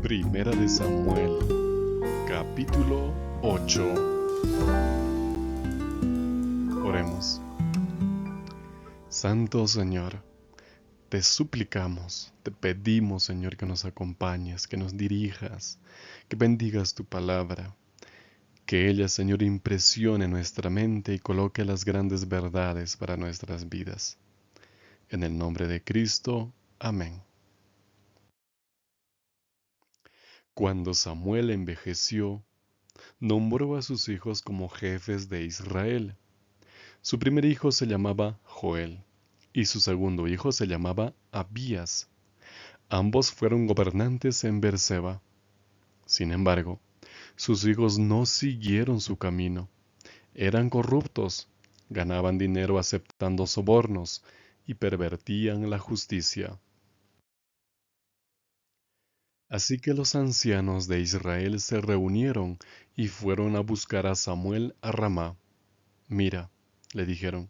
Primera de Samuel, capítulo 8. Oremos. Santo Señor, te suplicamos, te pedimos, Señor, que nos acompañes, que nos dirijas, que bendigas tu palabra, que ella, Señor, impresione nuestra mente y coloque las grandes verdades para nuestras vidas. En el nombre de Cristo, amén. Cuando Samuel envejeció, nombró a sus hijos como jefes de Israel. Su primer hijo se llamaba Joel y su segundo hijo se llamaba Abías. Ambos fueron gobernantes en Beerseba. Sin embargo, sus hijos no siguieron su camino. Eran corruptos, ganaban dinero aceptando sobornos y pervertían la justicia. Así que los ancianos de Israel se reunieron y fueron a buscar a Samuel a Ramá. Mira, le dijeron,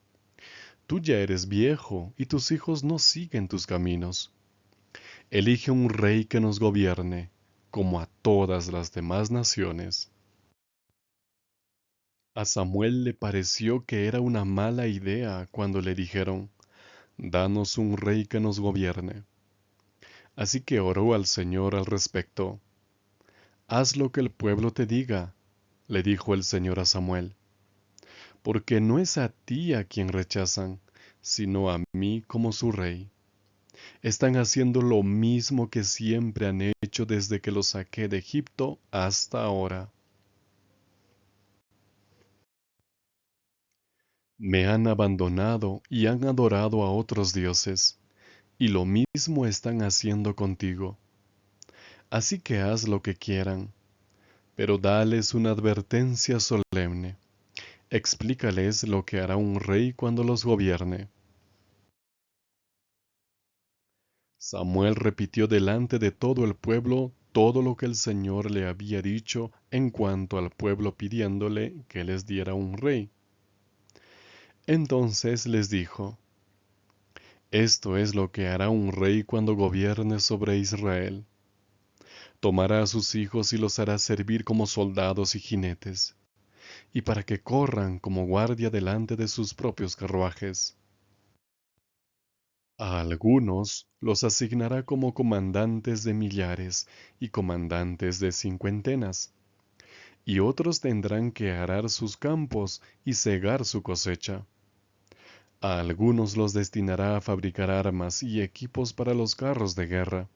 tú ya eres viejo y tus hijos no siguen tus caminos. Elige un rey que nos gobierne, como a todas las demás naciones. A Samuel le pareció que era una mala idea cuando le dijeron, danos un rey que nos gobierne. Así que oró al Señor al respecto. Haz lo que el pueblo te diga, le dijo el Señor a Samuel, porque no es a ti a quien rechazan, sino a mí como su rey. Están haciendo lo mismo que siempre han hecho desde que los saqué de Egipto hasta ahora. Me han abandonado y han adorado a otros dioses, y lo mismo están haciendo contigo. Así que haz lo que quieran, pero dales una advertencia solemne. Explícales lo que hará un rey cuando los gobierne. Samuel repitió delante de todo el pueblo todo lo que el Señor le había dicho en cuanto al pueblo pidiéndole que les diera un rey. Entonces les dijo, esto es lo que hará un rey cuando gobierne sobre Israel. Tomará a sus hijos y los hará servir como soldados y jinetes, y para que corran como guardia delante de sus propios carruajes. A algunos los asignará como comandantes de millares y comandantes de cincuentenas, y otros tendrán que arar sus campos y cegar su cosecha. A algunos los destinará a fabricar armas y equipos para los carros de guerra.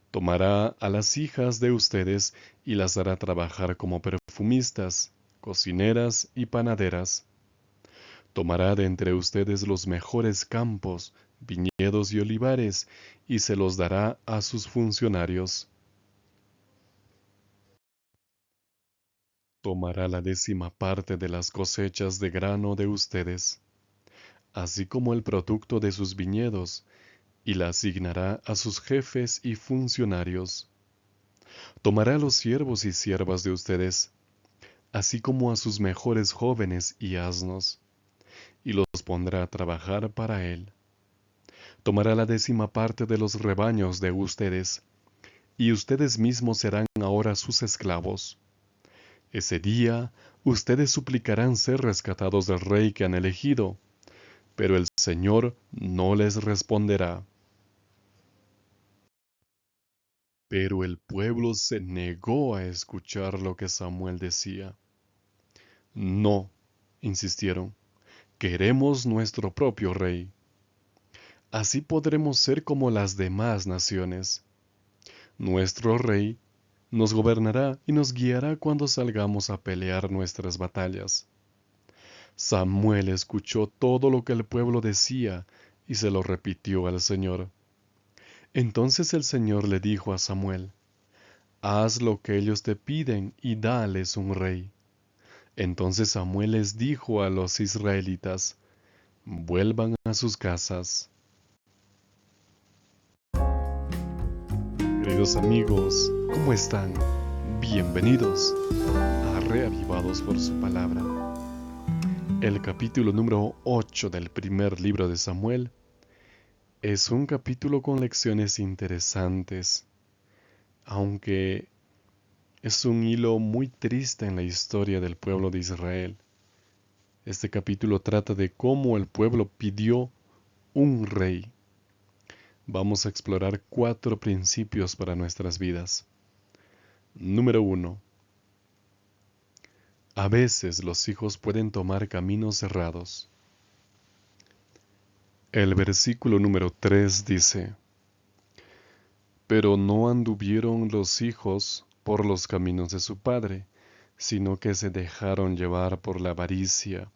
Tomará a las hijas de ustedes y las hará trabajar como perfumistas, cocineras y panaderas. Tomará de entre ustedes los mejores campos, viñedos y olivares, y se los dará a sus funcionarios. Tomará la 10ª parte de las cosechas de grano de ustedes, así como el producto de sus viñedos, y la asignará a sus jefes y funcionarios. Tomará a los siervos y siervas de ustedes, así como a sus mejores jóvenes y asnos, y los pondrá a trabajar para él. Tomará la 10ª parte de los rebaños de ustedes, y ustedes mismos serán ahora sus esclavos. Ese día ustedes suplicarán ser rescatados del rey que han elegido, pero el Señor no les responderá. Pero el pueblo se negó a escuchar lo que Samuel decía. No, insistieron, queremos nuestro propio rey. Así podremos ser como las demás naciones. Nuestro rey nos gobernará y nos guiará cuando salgamos a pelear nuestras batallas. Samuel escuchó todo lo que el pueblo decía y se lo repitió al Señor. Entonces el Señor le dijo a Samuel, haz lo que ellos te piden y dales un rey. Entonces Samuel les dijo a los israelitas, vuelvan a sus casas. Queridos amigos, ¿cómo están? Bienvenidos a Reavivados por su palabra. El capítulo número 8 del primer libro de Samuel es un capítulo con lecciones interesantes. aunque es un hilo muy triste en la historia del pueblo de Israel. Este capítulo trata de cómo el pueblo pidió un rey. Vamos a explorar 4 principios para nuestras vidas. Número 1. A veces los hijos pueden tomar caminos errados. El versículo número 3 dice: Pero no anduvieron los hijos por los caminos de su padre, sino que se dejaron llevar por la avaricia,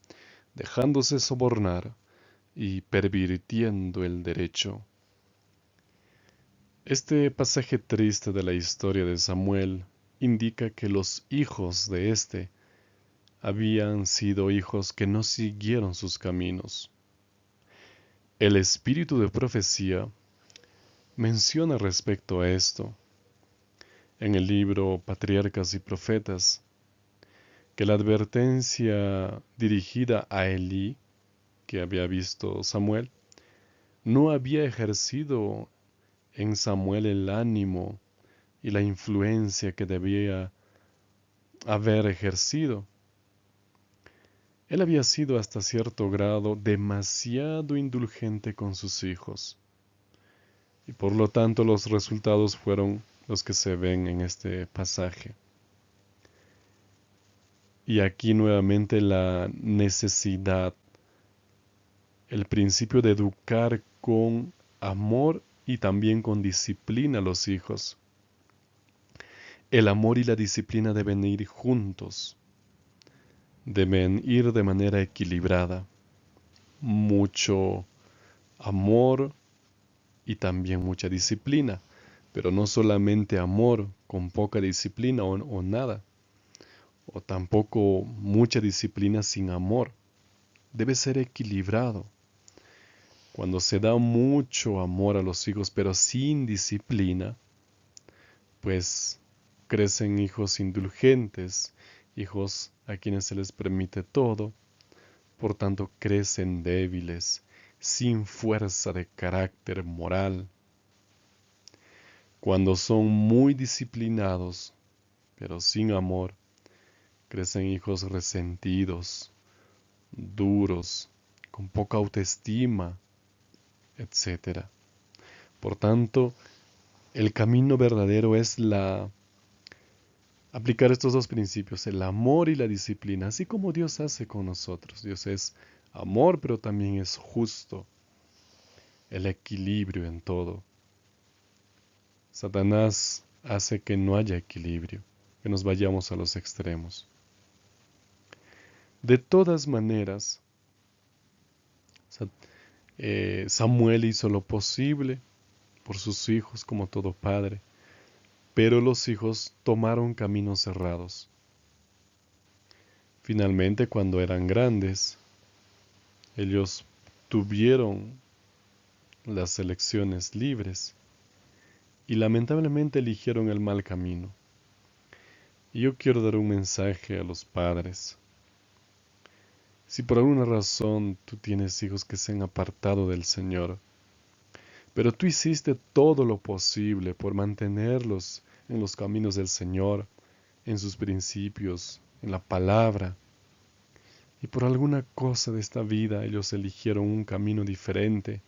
dejándose sobornar y pervirtiendo el derecho. Este pasaje triste de la historia de Samuel indica que los hijos de éste habían sido hijos que no siguieron sus caminos. El espíritu de profecía menciona respecto a esto en el libro Patriarcas y Profetas, que la advertencia dirigida a Elí, que había visto Samuel, no había ejercido en Samuel el ánimo y la influencia que debía haber ejercido. Él había sido hasta cierto grado demasiado indulgente con sus hijos, y por lo tanto los resultados fueron los que se ven en este pasaje. Y aquí nuevamente la necesidad, el principio de educar con amor y también con disciplina a los hijos. El amor y la disciplina deben ir juntos, deben ir de manera equilibrada. Mucho amor y también mucha disciplina, pero no solamente amor con poca disciplina o nada, o tampoco mucha disciplina sin amor. Debe ser equilibrado. Cuando se da mucho amor a los hijos, pero sin disciplina, pues crecen hijos indulgentes, hijos a quienes se les permite todo, por tanto crecen débiles, sin fuerza de carácter moral. Cuando son muy disciplinados, pero sin amor, crecen hijos resentidos, duros, con poca autoestima, etc. Por tanto, el camino verdadero es aplicar estos 2 principios, el amor y la disciplina, así como Dios hace con nosotros. Dios es amor, pero también es justo. El equilibrio en todo. Satanás hace que no haya equilibrio, que nos vayamos a los extremos. De todas maneras, Samuel hizo lo posible por sus hijos como todo padre, pero los hijos tomaron caminos errados. Finalmente, cuando eran grandes, ellos tuvieron las elecciones libres y lamentablemente eligieron el mal camino. Y yo quiero dar un mensaje a los padres. Si por alguna razón tú tienes hijos que se han apartado del Señor, pero tú hiciste todo lo posible por mantenerlos en los caminos del Señor, en sus principios, en la palabra, y por alguna cosa de esta vida ellos eligieron un camino diferente,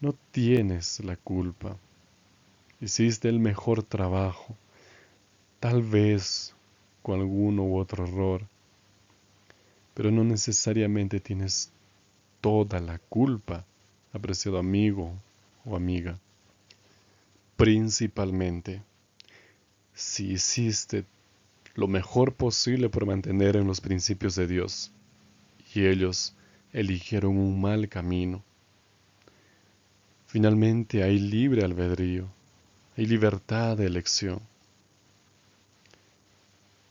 no tienes la culpa. Hiciste el mejor trabajo, tal vez con alguno u otro error, pero no necesariamente tienes toda la culpa, apreciado amigo o amiga. Principalmente, si hiciste lo mejor posible por mantener en los principios de Dios y ellos eligieron un mal camino. Finalmente hay libre albedrío, hay libertad de elección.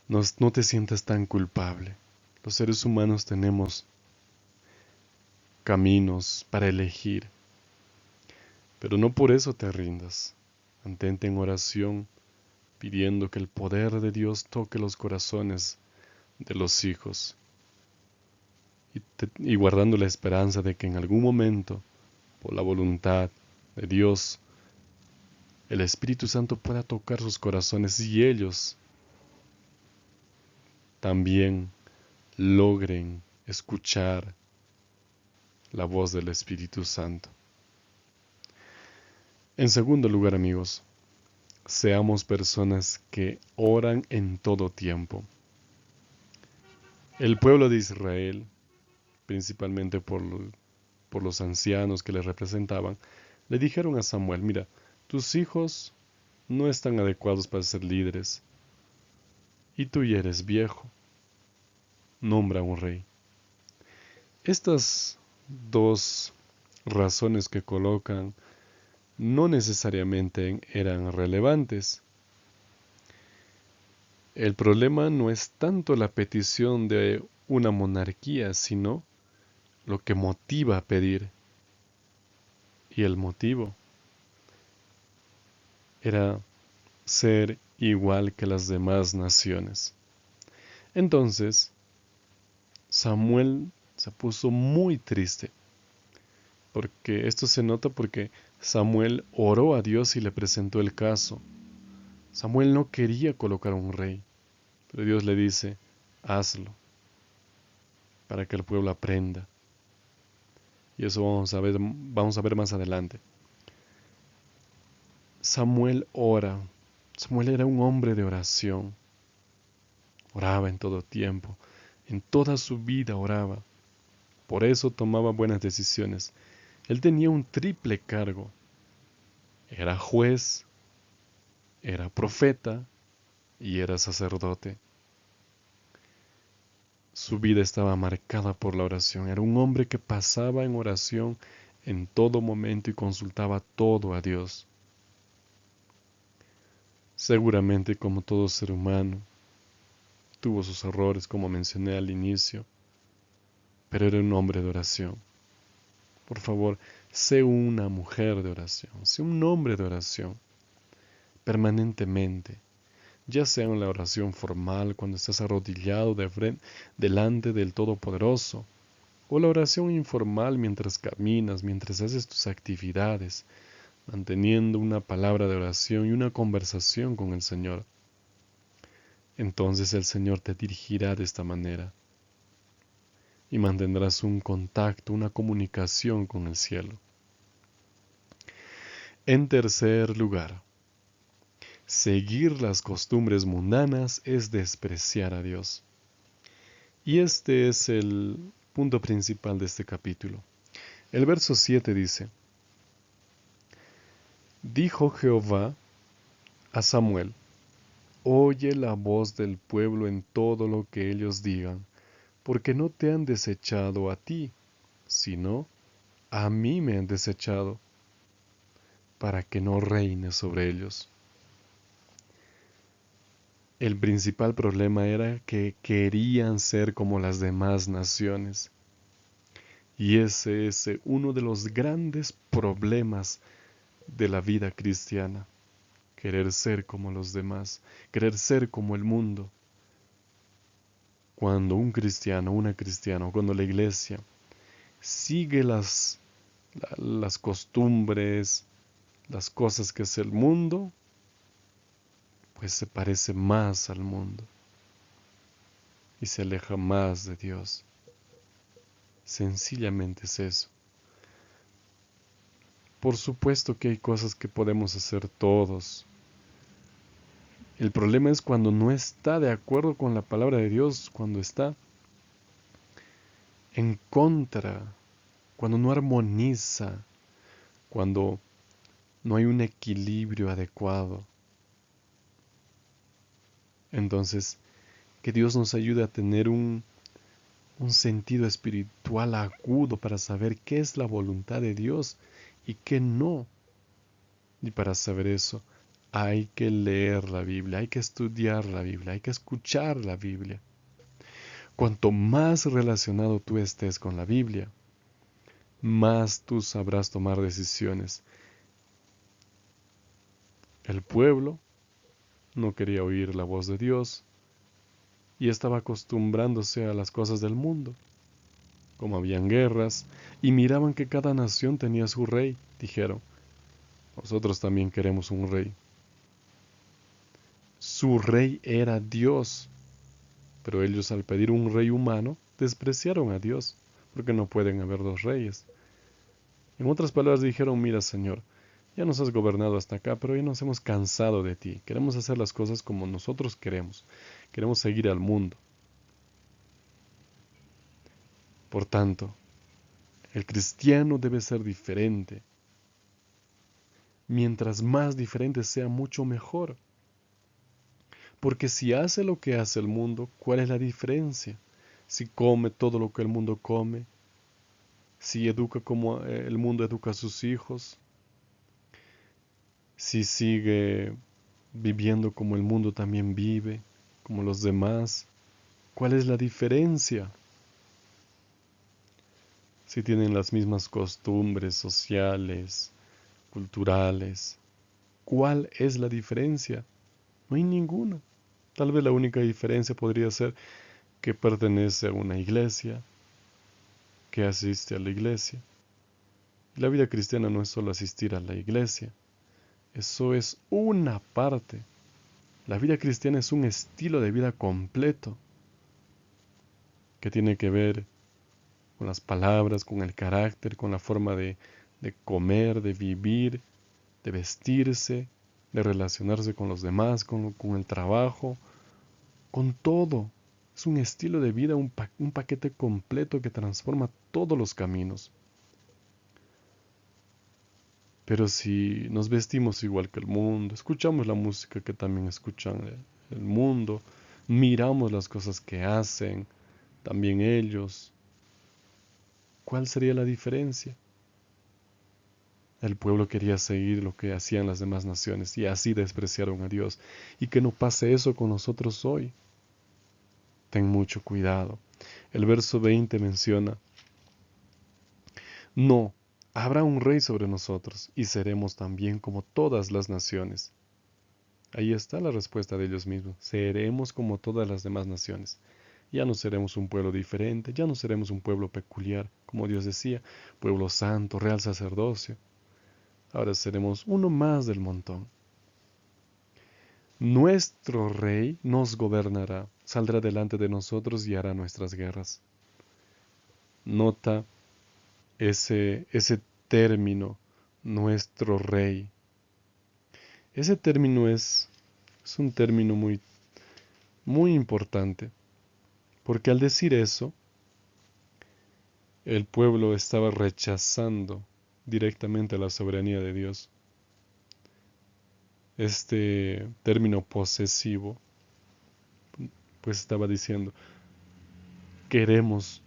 No te sientas tan culpable. Los seres humanos tenemos caminos para elegir, pero no por eso te rindas. Mantente en oración, pidiendo que el poder de Dios toque los corazones de los hijos y guardando la esperanza de que en algún momento, por la voluntad de Dios, el Espíritu Santo pueda tocar sus corazones y ellos también logren escuchar la voz del Espíritu Santo. En segundo lugar, amigos, seamos personas que oran en todo tiempo. El pueblo de Israel, principalmente por los ancianos que le representaban, le dijeron a Samuel, mira, tus hijos no están adecuados para ser líderes, y tú ya eres viejo, nombra un rey. Estas dos razones que colocan no necesariamente eran relevantes. El problema no es tanto la petición de una monarquía, sino lo que motiva a pedir. Y el motivo era ser igual que las demás naciones. Entonces, Samuel se puso muy triste, porque esto se nota porque Samuel oró a Dios y le presentó el caso. Samuel no quería colocar un rey, pero Dios le dice, hazlo, para que el pueblo aprenda. Y eso vamos a ver más adelante. Samuel ora. Samuel era un hombre de oración. Oraba en todo tiempo. En toda su vida oraba. Por eso tomaba buenas decisiones. Él tenía un triple cargo. Era juez, era profeta y era sacerdote. Su vida estaba marcada por la oración. Era un hombre que pasaba en oración en todo momento y consultaba todo a Dios. Seguramente, como todo ser humano, tuvo sus errores, como mencioné al inicio, pero era un hombre de oración. Por favor, sé una mujer de oración, sé un hombre de oración, permanentemente, ya sea en la oración formal, cuando estás arrodillado delante del Todopoderoso, o la oración informal mientras caminas, mientras haces tus actividades, manteniendo una palabra de oración y una conversación con el Señor. Entonces el Señor te dirigirá de esta manera y mantendrás un contacto, una comunicación con el cielo. En tercer lugar, seguir las costumbres mundanas es despreciar a Dios. Y este es el punto principal de este capítulo. El verso 7 dice, dijo Jehová a Samuel, oye la voz del pueblo en todo lo que ellos digan, porque no te han desechado a ti, sino a mí me han desechado, para que no reine sobre ellos. El principal problema era que querían ser como las demás naciones. Y ese es uno de los grandes problemas de la vida cristiana. Querer ser como los demás, querer ser como el mundo. Cuando un cristiano, una cristiana, o cuando la iglesia sigue las costumbres, las cosas que es el mundo, pues se parece más al mundo y se aleja más de Dios. Sencillamente es eso. Por supuesto que hay cosas que podemos hacer todos. El problema es cuando no está de acuerdo con la palabra de Dios, cuando está en contra, cuando no armoniza, cuando no hay un equilibrio adecuado. Entonces, que Dios nos ayude a tener un sentido espiritual agudo para saber qué es la voluntad de Dios y qué no. Y para saber eso, hay que leer la Biblia, hay que estudiar la Biblia, hay que escuchar la Biblia. Cuanto más relacionado tú estés con la Biblia, más tú sabrás tomar decisiones. El pueblo no quería oír la voz de Dios y estaba acostumbrándose a las cosas del mundo. Como habían guerras y miraban que cada nación tenía su rey, dijeron, Nosotros también queremos un rey. Su rey era Dios, pero ellos al pedir un rey humano despreciaron a Dios, porque no pueden haber dos reyes. En otras palabras dijeron, mira Señor, ya nos has gobernado hasta acá, pero ya nos hemos cansado de ti. Queremos hacer las cosas como nosotros queremos. Queremos seguir al mundo. Por tanto, el cristiano debe ser diferente. Mientras más diferente sea, mucho mejor. Porque si hace lo que hace el mundo, ¿cuál es la diferencia? Si come todo lo que el mundo come, si educa como el mundo educa a sus hijos, si sigue viviendo como el mundo también vive, como los demás, ¿cuál es la diferencia? Si tienen las mismas costumbres sociales, culturales, ¿cuál es la diferencia? No hay ninguna. Tal vez la única diferencia podría ser que pertenece a una iglesia, que asiste a la iglesia. La vida cristiana no es solo asistir a la iglesia, eso es una parte. La vida cristiana es un estilo de vida completo que tiene que ver con las palabras, con el carácter, con la forma de comer, de vivir, de vestirse, de relacionarse con los demás, con el trabajo, con todo. Es un estilo de vida, un paquete completo que transforma todos los caminos. Pero si nos vestimos igual que el mundo, escuchamos la música que también escuchan el mundo, miramos las cosas que hacen, también ellos, ¿cuál sería la diferencia? El pueblo quería seguir lo que hacían las demás naciones y así despreciaron a Dios. Y que no pase eso con nosotros hoy. Ten mucho cuidado. El verso 20 menciona, no, habrá un rey sobre nosotros y seremos también como todas las naciones. Ahí está la respuesta de ellos mismos. Seremos como todas las demás naciones. Ya no seremos un pueblo diferente, ya no seremos un pueblo peculiar, como Dios decía, pueblo santo, real sacerdocio. Ahora seremos uno más del montón. Nuestro rey nos gobernará, saldrá delante de nosotros y hará nuestras guerras. Nota ese término, nuestro rey. Ese término es un término muy importante, porque al decir eso, el pueblo estaba rechazando directamente la soberanía de Dios. Este término posesivo, pues estaba diciendo, queremos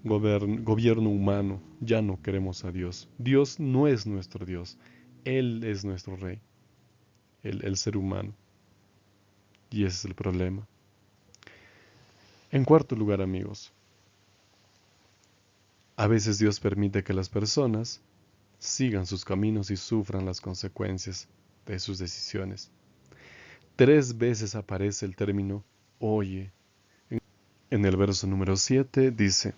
gobierno humano, ya no queremos a Dios. Dios no es nuestro Dios, Él es nuestro rey, el ser humano. Y ese es el problema. En cuarto lugar, amigos, a veces Dios permite que las personas sigan sus caminos y sufran las consecuencias de sus decisiones. 3 veces aparece el término oye. En el verso número 7 dice,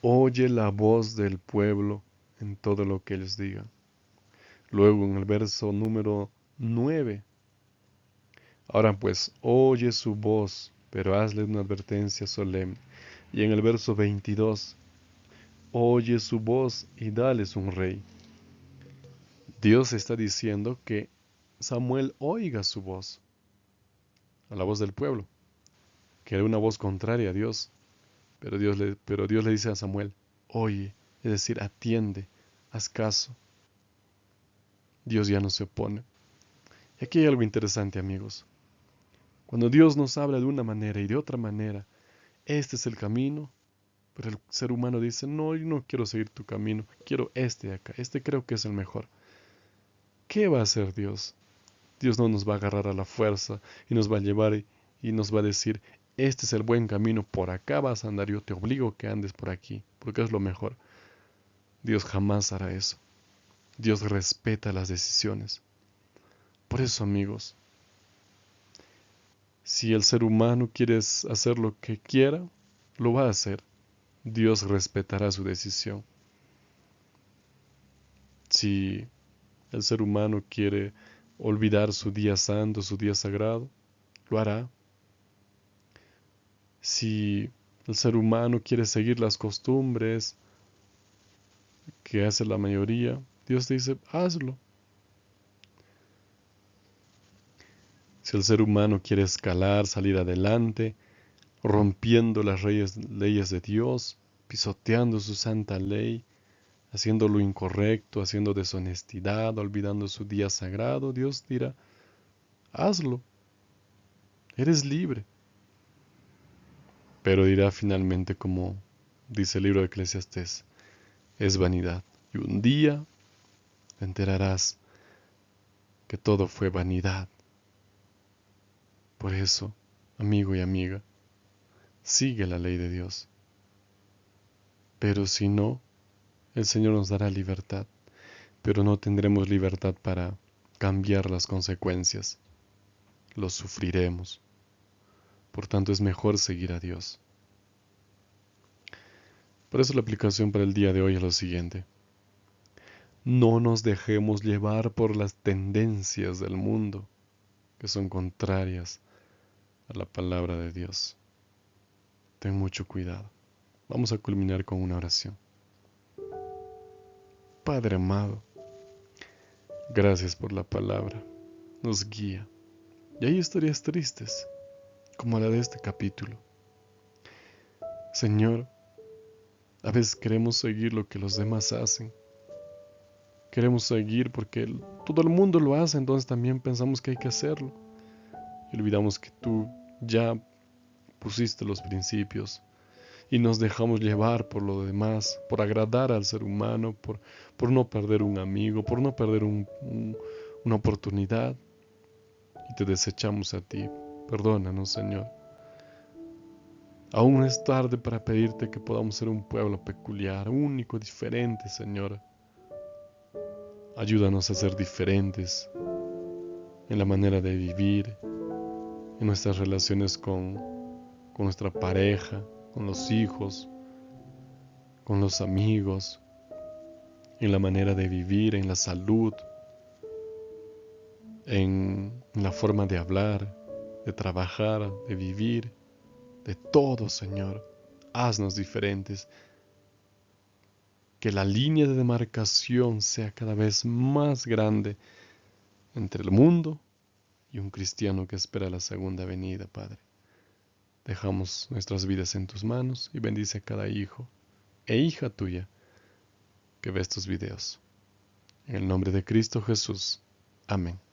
oye la voz del pueblo en todo lo que ellos digan. Luego en el verso número 9, ahora pues, oye su voz, pero hazle una advertencia solemne. Y en el verso 22, oye su voz y dales un rey. Dios está diciendo que Samuel oiga su voz, a la voz del pueblo, que era una voz contraria a Dios. Pero Dios le dice a Samuel, oye, es decir, atiende, haz caso. Dios ya no se opone. Y aquí hay algo interesante, amigos. Cuando Dios nos habla de una manera y de otra manera, este es el camino, pero el ser humano dice, no, yo no quiero seguir tu camino, quiero este de acá, este creo que es el mejor. ¿Qué va a hacer Dios? Dios no nos va a agarrar a la fuerza y nos va a llevar y nos va a decir, este es el buen camino, por acá vas a andar, yo te obligo a que andes por aquí, porque es lo mejor. Dios jamás hará eso. Dios respeta las decisiones. Por eso, amigos, si el ser humano quiere hacer lo que quiera, lo va a hacer. Dios respetará su decisión. Si el ser humano quiere olvidar su día santo, su día sagrado, lo hará. Si el ser humano quiere seguir las costumbres que hace la mayoría, Dios te dice, hazlo. Si el ser humano quiere escalar, salir adelante, rompiendo las leyes de Dios, pisoteando su santa ley, haciendo lo incorrecto, haciendo deshonestidad, olvidando su día sagrado, Dios dirá, hazlo, eres libre. Pero dirá finalmente como dice el libro de Eclesiastés, es vanidad. Y un día te enterarás que todo fue vanidad. Por eso, amigo y amiga, sigue la ley de Dios. Pero si no, el Señor nos dará libertad, pero no tendremos libertad para cambiar las consecuencias. Los sufriremos. Por tanto, es mejor seguir a Dios. Por eso la aplicación para el día de hoy es lo siguiente. No nos dejemos llevar por las tendencias del mundo, que son contrarias a la palabra de Dios. Ten mucho cuidado. Vamos a culminar con una oración. Padre amado, gracias por la palabra. Nos guía. Y hay historias tristes, como la de este capítulo. Señor, a veces queremos seguir lo que los demás hacen. Queremos seguir porque todo el mundo lo hace, entonces también pensamos que hay que hacerlo. Y olvidamos que tú ya pusiste los principios y nos dejamos llevar por lo demás, por agradar al ser humano, por no perder un amigo, por no perder una oportunidad y te desechamos a ti. Perdónanos, Señor. Aún es tarde para pedirte que podamos ser un pueblo peculiar, único, diferente, Señor. Ayúdanos a ser diferentes en la manera de vivir, en nuestras relaciones con nuestra pareja, con los hijos, con los amigos, en la manera de vivir, en la salud, en la forma de hablar, de trabajar, de vivir, de todo, Señor. Haznos diferentes. Que la línea de demarcación sea cada vez más grande entre el mundo y un cristiano que espera la segunda venida, Padre. Dejamos nuestras vidas en tus manos y bendice a cada hijo e hija tuya que ve estos videos. En el nombre de Cristo Jesús. Amén.